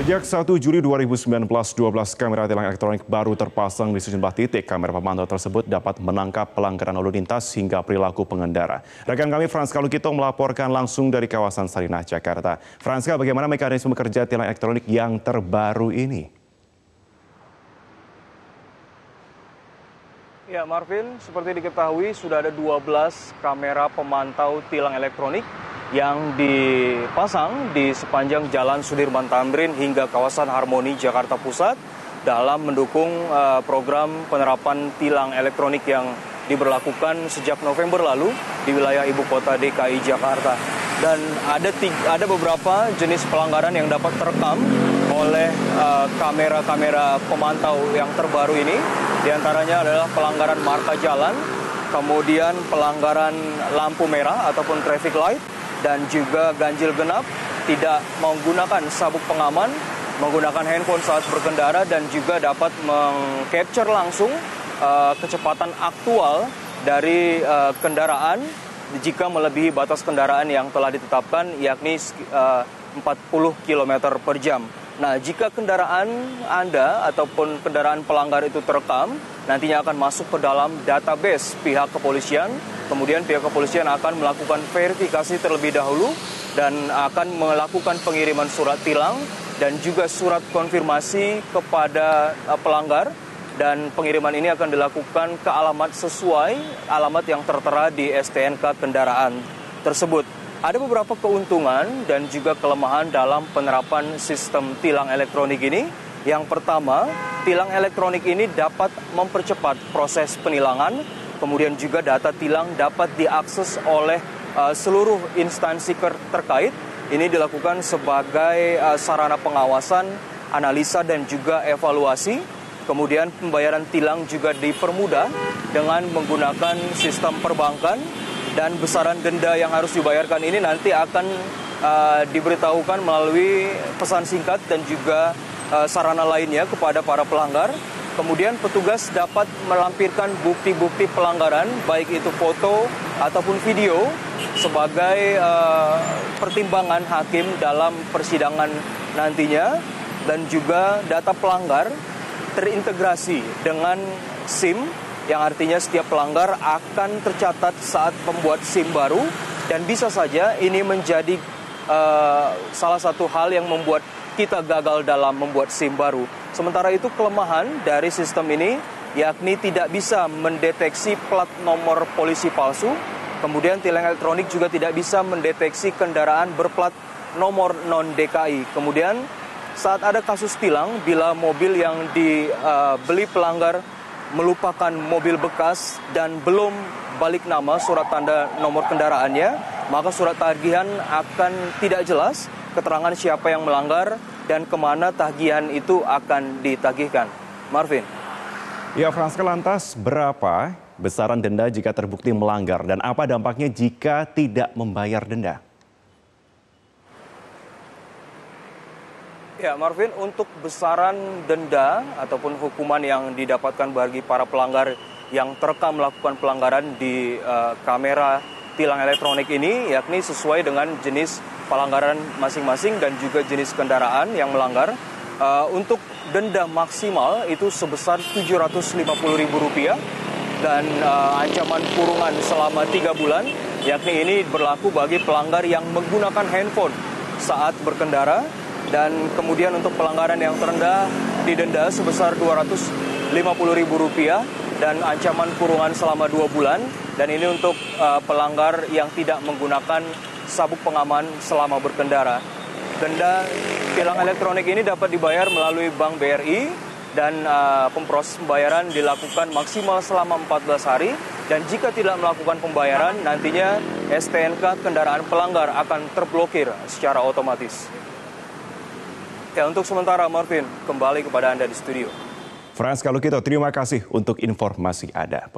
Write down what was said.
Sejak 1 Juli 2019, 12 kamera tilang elektronik baru terpasang di sejumlah titik. Kamera pemantau tersebut dapat menangkap pelanggaran lalu lintas hingga perilaku pengendara. Rekan kami Franska Lukito melaporkan langsung dari kawasan Sarinah, Jakarta. Franska, bagaimana mekanisme kerja tilang elektronik yang terbaru ini? Ya, Marvin, seperti diketahui sudah ada 12 kamera pemantau tilang elektronik yang dipasang di sepanjang Jalan Sudirman Tamrin hingga kawasan Harmoni, Jakarta Pusat dalam mendukung program penerapan tilang elektronik yang diberlakukan sejak November lalu di wilayah ibu kota DKI Jakarta. Dan ada beberapa jenis pelanggaran yang dapat terekam oleh kamera-kamera pemantau yang terbaru ini. Di antaranya adalah pelanggaran marka jalan, kemudian pelanggaran lampu merah ataupun traffic light, dan juga ganjil genap, tidak menggunakan sabuk pengaman, menggunakan handphone saat berkendara, dan juga dapat meng-capture langsung kecepatan aktual dari kendaraan jika melebihi batas kendaraan yang telah ditetapkan, yakni 40 km per jam. Nah, jika kendaraan Anda ataupun kendaraan pelanggar itu terekam, nantinya akan masuk ke dalam database pihak kepolisian. Kemudian pihak kepolisian akan melakukan verifikasi terlebih dahulu dan akan melakukan pengiriman surat tilang dan juga surat konfirmasi kepada pelanggar. Dan pengiriman ini akan dilakukan ke alamat sesuai alamat yang tertera di STNK kendaraan tersebut. Ada beberapa keuntungan dan juga kelemahan dalam penerapan sistem tilang elektronik ini. Yang pertama, tilang elektronik ini dapat mempercepat proses penilangan, kemudian juga data tilang dapat diakses oleh seluruh instansi terkait. Ini dilakukan sebagai sarana pengawasan, analisa, dan juga evaluasi. Kemudian pembayaran tilang juga dipermudah dengan menggunakan sistem perbankan. Dan besaran denda yang harus dibayarkan ini nanti akan diberitahukan melalui pesan singkat dan juga sarana lainnya kepada para pelanggar. Kemudian petugas dapat melampirkan bukti-bukti pelanggaran, baik itu foto ataupun video, sebagai pertimbangan hakim dalam persidangan nantinya. Dan juga data pelanggar terintegrasi dengan SIM, yang artinya setiap pelanggar akan tercatat saat membuat SIM baru, dan bisa saja ini menjadi salah satu hal yang membuat kita gagal dalam membuat SIM baru. Sementara itu kelemahan dari sistem ini yakni tidak bisa mendeteksi plat nomor polisi palsu, kemudian tilang elektronik juga tidak bisa mendeteksi kendaraan berplat nomor non-DKI. Kemudian saat ada kasus tilang, bila mobil yang dibeli pelanggar melupakan mobil bekas dan belum balik nama surat tanda nomor kendaraannya, maka surat tagihan akan tidak jelas keterangan siapa yang melanggar dan kemana tagihan itu akan ditagihkan. Marvin. Ya, Franska, lantas berapa besaran denda jika terbukti melanggar dan apa dampaknya jika tidak membayar denda? Ya, Marvin, untuk besaran denda ataupun hukuman yang didapatkan bagi para pelanggar yang terekam melakukan pelanggaran di kamera tilang elektronik ini, yakni sesuai dengan jenis pelanggaran masing-masing dan juga jenis kendaraan yang melanggar. Untuk denda maksimal itu sebesar Rp750.000 dan ancaman kurungan selama 3 bulan, yakni ini berlaku bagi pelanggar yang menggunakan handphone saat berkendara. Dan kemudian untuk pelanggaran yang terendah didenda sebesar Rp250.000 dan ancaman kurungan selama 2 bulan. Dan ini untuk pelanggar yang tidak menggunakan sabuk pengaman selama berkendara. Denda tilang elektronik ini dapat dibayar melalui Bank BRI dan proses pembayaran dilakukan maksimal selama 14 hari. Dan jika tidak melakukan pembayaran, nantinya STNK kendaraan pelanggar akan terblokir secara otomatis. Ya, untuk sementara Marvin, kembali kepada Anda di studio. Franska Lukito, terima kasih untuk informasi Anda.